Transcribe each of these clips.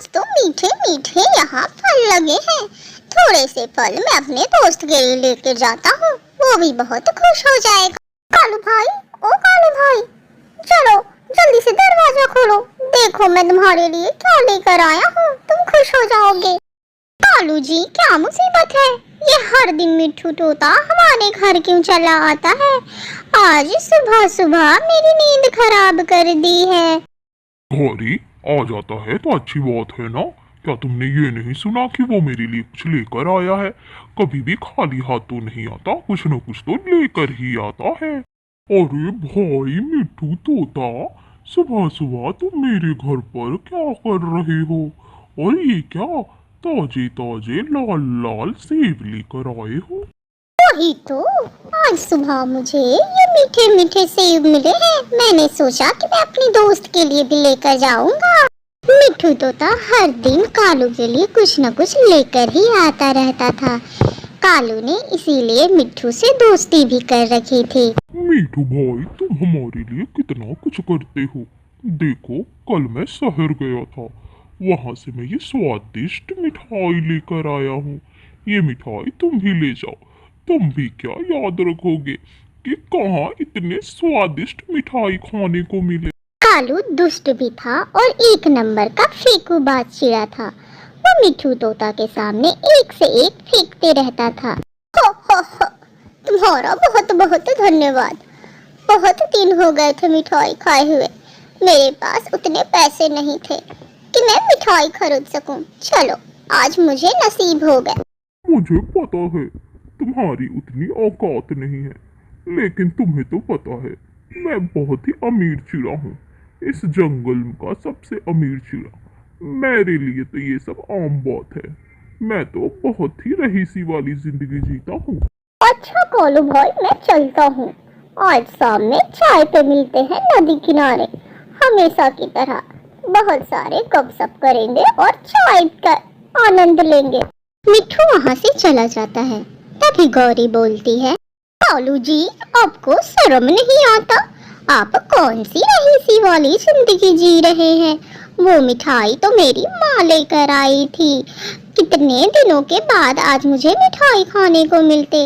आज तो मीठे मीठे यहाँ फल लगे हैं। थोड़े से फल मैं अपने दोस्त के लिए लेकर जाता हूँ, वो भी बहुत खुश हो जाएगा। कालू भाई, ओ कालू भाई, चलो जल्दी से दरवाजा खोलो। देखो मैं तुम्हारे लिए क्या लेकर आया हूँ, तुम खुश हो जाओगे। कालू जी, क्या मुसीबत है? ये हर दिन मिट्ठू तोता हमारे घर क्यों चला आता है? आज सुबह सुबह मेरी नींद खराब कर दी है। गौरी आ जाता है तो अच्छी बात है ना। क्या तुमने ये नहीं सुना कि वो मेरे लिए कुछ लेकर आया है? कभी भी खाली हाथ तो नहीं आता, कुछ न कुछ तो लेकर ही आता है। अरे भाई मिट्ठू तोता, सुबह सुबह तुम मेरे घर पर क्या कर रहे हो? और ये क्या ताजे ताजे लाल लाल सेब लेकर आए हो? वही तो, आज सुबह मुझे ये मीठे मीठे सेब मिले हैं। मैंने सोचा कि मैं अपनी दोस्त के लिए भी लेकर जाऊंगा। मिट्ठू तोता हर दिन कालू के लिए कुछ न कुछ लेकर ही आता रहता था। कालू ने इसीलिए मिट्ठू से दोस्ती भी कर रखी थी। मीठू भाई, तुम हमारे लिए कितना कुछ करते हो। देखो, कल मैं शहर गया था, वहां से मैं ये स्वादिष्ट मिठाई लेकर आया हूँ। ये मिठाई तुम भी ले जाओ। तुम भी क्या याद रखोगे कि कहाँ इतने स्वादिष्ट मिठाई खाने को मिले। कालू दुष्ट भी था और एक नंबर का फेंकू चिड़ा था। वो मिट्ठू तोता के सामने एक से एक फेंकते रहता था। हो, तुम्हारा बहुत बहुत धन्यवाद। बहुत दिन हो गए थे मिठाई खाए हुए। मेरे पास उतने पैसे नहीं थे कि मैं मिठाई खरीद सकूं। चलो, आज मुझे नसीब हो गए। मुझे पता है तुम्हारी उतनी औकात नहीं है, लेकिन तुम्हें तो पता है मैं बहुत ही अमीर चिड़ा हूँ। इस जंगल का सबसे अमीर चिड़ा। मेरे लिए तो ये सब आम बात है। मैं तो बहुत ही रईसी वाली जिंदगी जीता हूँ। अच्छा कालू भाई, मैं चलता हूँ। आज शाम में चाय पे मिलते हैं नदी किनारे। हमेशा की तरह बहुत सारे गपशप करेंगे और चाय का आनंद लेंगे। मिट्ठू वहाँ से चला जाता है। तभी गौरी बोलती है, कालू जी, आपको शर्म नहीं आता? आप कौन सी रईसी वाली जिंदगी जी रहे हैं? वो मिठाई तो मेरी माँ लेकर आई थी। कितने दिनों के बाद आज मुझे मिठाई खाने को मिलते,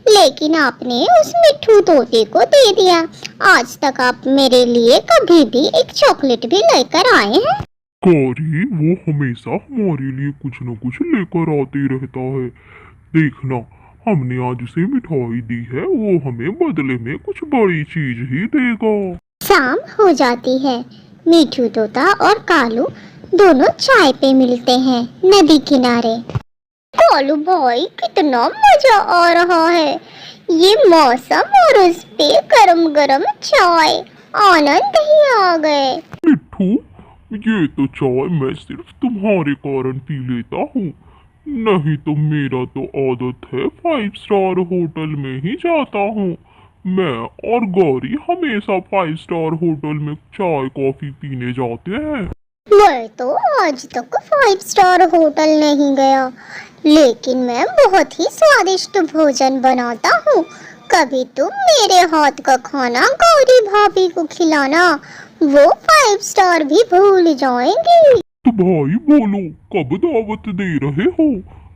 लेकिन आपने उस मिट्ठू तोते को दे दिया। आज तक आप मेरे लिए कभी भी एक चॉकलेट भी लेकर आए हैं? गौरी, वो हमेशा हमारे लिए कुछ न कुछ लेकर आते रहता है। देखना, हमने आज उसे मिठाई दी है, वो हमें बदले में कुछ बड़ी चीज ही देगा। शाम हो जाती है। मिट्ठू तोता और कालू दोनों चाय पे मिलते हैं नदी किनारे। कालू भाई, कितना मजा आ रहा है। ये मौसम और उस पे गरम गरम चाय, आनंद ही आ गए। मिट्ठू, ये तो चाय मैं सिर्फ तुम्हारे कारण पी लेता हूँ, नहीं तो मेरा तो आदत है 5 स्टार होटल में ही जाता हूँ। मैं और गौरी हमेशा 5 स्टार होटल में चाय कॉफी पीने जाते हैं। मैं तो आज तक 5 स्टार होटल नहीं गया, लेकिन मैं बहुत ही स्वादिष्ट भोजन बनाता हूँ। कभी तुम मेरे हाथ का खाना गौरी भाभी को खिलाना, वो 5 स्टार भी भूल जाएंगी। तो भाई बोलो, कब दावत दे रहे हो?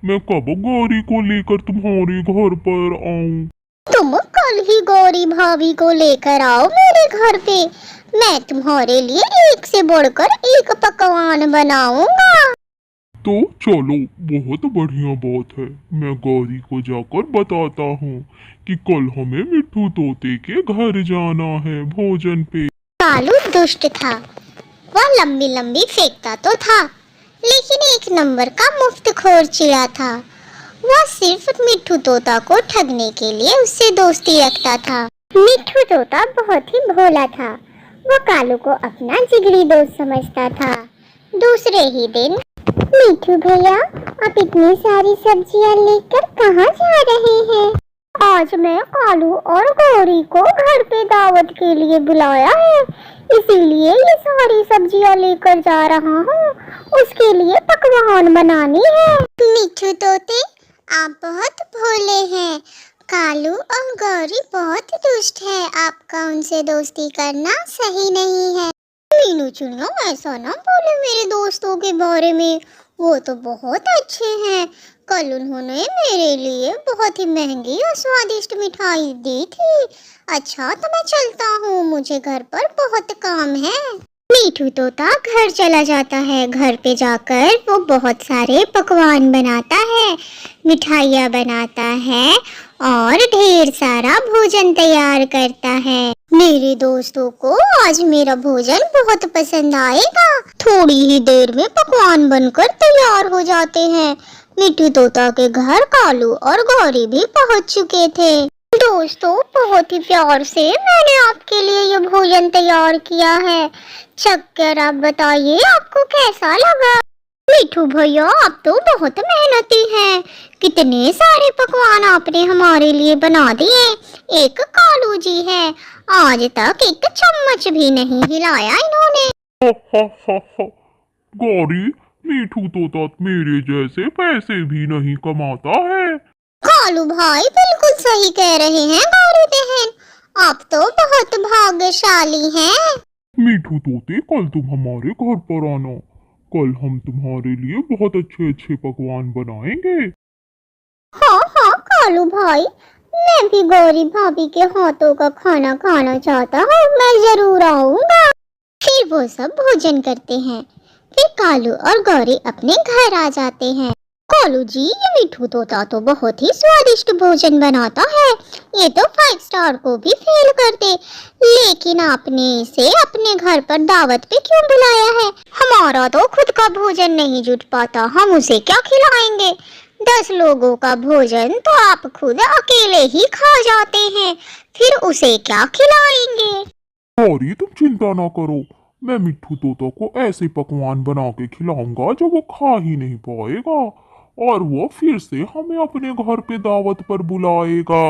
मैं कब गौरी को लेकर तुम्हारे घर पर आऊं? तुम कल ही गौरी भाभी को लेकर आओ मेरे घर पे। मैं तुम्हारे लिए एक से बढ़कर एक पकवान बनाऊंगा। तो चलो, बहुत बढ़िया बात है। मैं गौरी को जाकर बताता हूँ कि कल हमें मिट्ठू तोते के घर जाना है भोजन पे। कालू दुष्ट था। वह लंबी लंबी फेंकता तो था, लेकिन एक नंबर का मुफ्तखोर चिड़ा था। वह सिर्फ मिट्ठू तोता को ठगने के लिए उससे दोस्ती रखता था। मिट्ठू तोता बहुत ही भोला था। वह कालू को अपना जिगरी दोस्त समझता था। दूसरे ही दिन, मिट्ठू भैया, आप इतनी सारी सब्जियां लेकर कहाँ जा रहे हैं? आज मैं कालू और गौरी को घर पे दावत के लिए बुलाया है, इसीलिए ये सारी सब्जियां लेकर जा रहा हूँ। उसके लिए पकवान बनानी है। मिट्ठू तोते, आप बहुत भोले हैं। कालू और गौरी बहुत दुष्ट है। आपका उनसे दोस्ती करना सही नहीं है। मीनू चिड़िया ऐसा ना बोले मेरे दोस्तों के बारे में, वो तो बहुत अच्छे हैं। कल उन्होंने मेरे लिए बहुत ही महंगी और स्वादिष्ट मिठाई दी थी। अच्छा तो मैं चलता हूँ, मुझे घर पर बहुत काम है। मीठू तोता घर चला जाता है। घर पे जाकर वो बहुत सारे पकवान बनाता है, मिठाइयाँ बनाता है और ढेर सारा भोजन तैयार करता है। मेरे दोस्तों को आज मेरा भोजन बहुत पसंद आएगा। थोड़ी ही देर में पकवान बनकर तैयार हो जाते हैं। मिट्टू तोता के घर कालू और गौरी भी पहुंच चुके थे। दोस्तों, बहुत ही प्यार से मैंने आपके लिए ये भोजन तैयार किया है। चक्कर आप बताइए आपको कैसा लगा? मिठू भैया, आप तो बहुत मेहनती हैं। कितने सारे पकवान आपने हमारे लिए बना दिए। एक कालू जी है, आज तक एक चम्मच भी नहीं हिलाया इन्होंने। गौरी, मीठू तोता मेरे जैसे पैसे भी नहीं कमाता है। कालू भाई बिल्कुल सही कह रहे हैं गौरी बहन, आप तो बहुत भाग्यशाली हैं। मीठू तोते, कल तुम हमारे घर पर आना। कल हम तुम्हारे लिए बहुत अच्छे अच्छे पकवान बनाएंगे। हाँ हाँ कालू भाई, मैं भी गौरी भाभी के हाथों का खाना खाना चाहता हूँ। मैं जरूर आऊंगा। फिर वो सब भोजन करते हैं। फिर कालू और गौरी अपने घर आ जाते हैं। कालू जी, ये मिठू तोता तो बहुत ही स्वादिष्ट भोजन बनाता है। ये तो 5 स्टार को भी फेल कर दे। लेकिन आपने इसे अपने घर पर दावत पे क्यों बुलाया है? हमारा तो खुद का भोजन नहीं जुट पाता, हम उसे क्या खिलाएंगे? 10 लोगों का भोजन तो आप खुद अकेले ही खा जाते हैं, फिर उसे क्या खिलाएंगे? गौरी, तुम चिंता ना करो, मैं मिठू तोता को ऐसे पकवान बना के खिलाऊंगा जो वो खा ही नहीं पाएगा, और वो फिर से हमें अपने घर पे दावत पर बुलाएगा।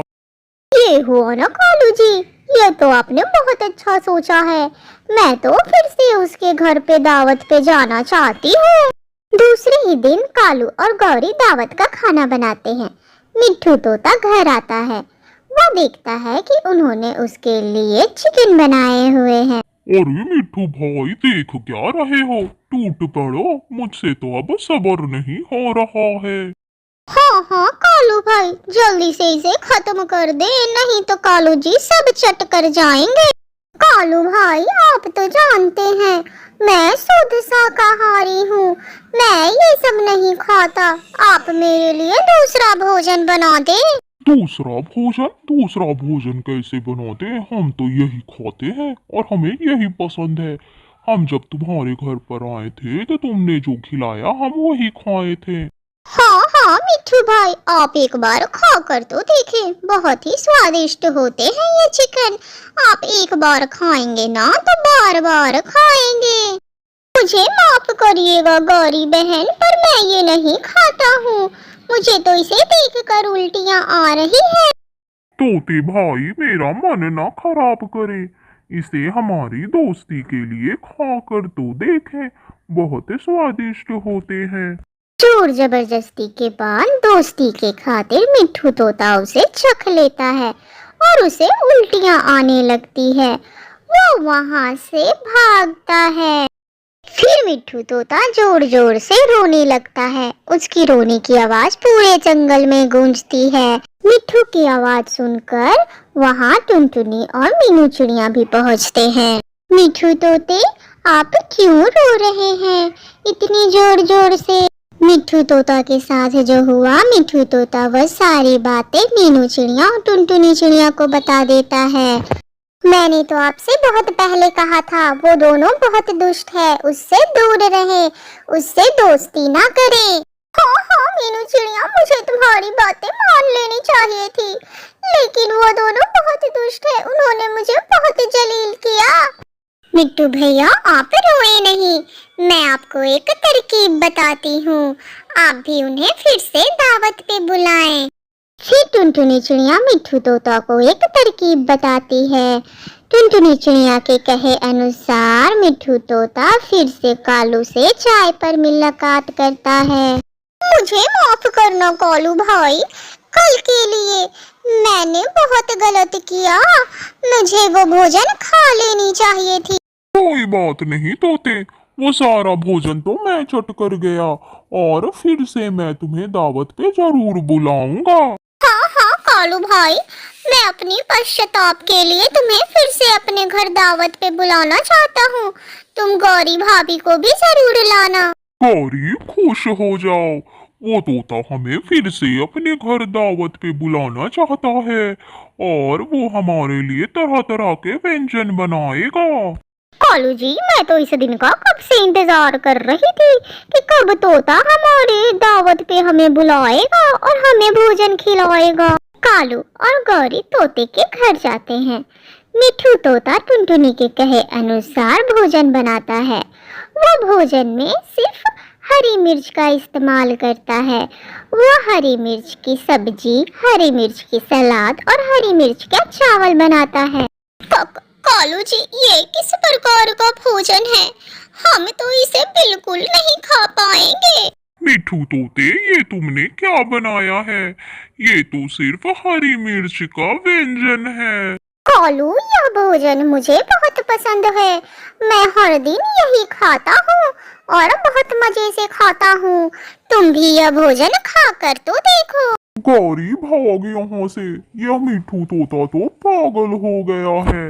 ये हुआ ना कालू जी, ये तो आपने बहुत अच्छा सोचा है। मैं तो फिर से उसके घर पे दावत पे जाना चाहती हूँ। दूसरे ही दिन कालू और गौरी दावत का खाना बनाते हैं। मिठू तोता घर आता है। वो देखता है कि उन्होंने उसके लिए चिकन बनाए हुए हैं। अरे मिठू भाई, देख क्या रहे हो? टूट पड़ो, मुझसे तो अब सब्र नहीं हो रहा है। हाँ हाँ कालू भाई, जल्दी से इसे खत्म कर दे, नहीं तो कालू जी सब चट कर जाएंगे। कालू भाई, आप तो जानते हैं मैं शुद्ध शाकाहारी हूँ, मैं ये सब नहीं खाता। आप मेरे लिए दूसरा भोजन बना दे। दूसरा भोजन कैसे बनाते हैं? हम तो यही खाते हैं और हमें यही पसंद है। हम जब तुम्हारे घर पर आए थे तो तुमने जो खिलाया हम वही खाए थे। हाँ हाँ मिठू भाई, आप एक बार खा कर तो देखें, बहुत ही स्वादिष्ट होते हैं ये चिकन। आप एक बार खाएंगे ना तो बार बार खाएंगे। मुझे माफ करिएगा गौरी बहन, पर मैं ये नहीं खाता हूँ। मुझे तो इसे देखकर उल्टियाँ आ रही है। तोते भाई, मेरा मन ना खराब करे, इसे हमारी दोस्ती के लिए खा कर तो देखें, बहुत स्वादिष्ट होते हैं। जोर जबरदस्ती के बाद दोस्ती के खातिर मिठू तोता उसे चख लेता है और उसे उल्टियाँ आने लगती है। वो वहाँ से भागता है। फिर मिठू तोता जोर जोर से रोने लगता है। उसकी रोने की आवाज पूरे जंगल में गूंजती है। मिठू की आवाज सुनकर वहाँ टुनटुनी और मीनू चिड़िया भी पहुँचते हैं। मिठू तोते, आप क्यों रो रहे हैं इतनी जोर जोर से? मिठू तोता के साथ जो हुआ, मिठू तोता वह सारी बातें मीनू चिड़िया और टुनटुनी चिड़िया को बता देता है। मैंने तो आपसे बहुत पहले कहा था, वो दोनों बहुत दुष्ट है, उससे दूर रहे, उससे दोस्ती ना करें। हाँ हाँ मीनू चिड़िया, मुझे तुम्हारी बातें मान लेनी चाहिए थी, लेकिन वो दोनों बहुत दुष्ट है, उन्होंने मुझे बहुत जलील किया। मिट्टू भैया, आप रोए नहीं, मैं आपको एक तरकीब बताती हूँ, आप भी उन्हें फिर से दावत पे बुलाएं। फिर टुनटुनी चिड़िया मिट्टू तोता को एक तरकीब बताती है। टुनटुनी चिड़िया के कहे अनुसार मिट्टू तोता फिर से कालू से चाय पर मुलाकात करता है। मुझे माफ करना कालू भाई, कल के लिए मैंने बहुत गलत किया, मुझे वो भोजन खा लेनी चाहिए थी। कोई बात नहीं तोते, वो सारा भोजन तो मैं चट कर गया और फिर से मैं तुम्हें दावत पे जरूर बुलाऊंगा। हाँ हाँ कालू भाई, मैं अपनी पश्चाताप के लिए तुम्हें फिर से अपने घर दावत पे बुलाना चाहता हूँ। तुम गौरी भाभी को भी जरूर लाना। गौरी खुश हो जाओ, वो तोता हमें फिर से अपने घर दावत पे बुलाना चाहता है और वो हमारे लिए तरह तरह के व्यंजन बनाएगा। कालू जी, मैं तो इस दिन का कब से इंतजार कर रही थी कि कब तोता हमारे दावत पे हमें बुलाएगा और हमें भोजन खिलाएगा। कालू और गौरी तोते के घर जाते हैं। मिठू तोता टुनटुनी के कहे अनुसार भोजन बनाता है। वो भोजन में सिर्फ हरी मिर्च का इस्तेमाल करता है। वो हरी मिर्च की सब्जी, हरी मिर्च की सलाद और हरी मिर्च का चावल बनाता है। कालू जी, ये किस प्रकार का भोजन है? हम तो इसे बिल्कुल नहीं खा पाएंगे। मिठू तोते, ये तुमने क्या बनाया है? ये तो सिर्फ हरी मिर्च का व्यंजन है। कालू, यह भोजन मुझे बहुत पसंद है। मैं हर दिन यही खाता हूँ और बहुत मजे से खाता हूँ। तुम भी यह भोजन खाकर तो देखो। गौरी भाग यहाँ से, यह मिठू तोता तो पागल हो गया है।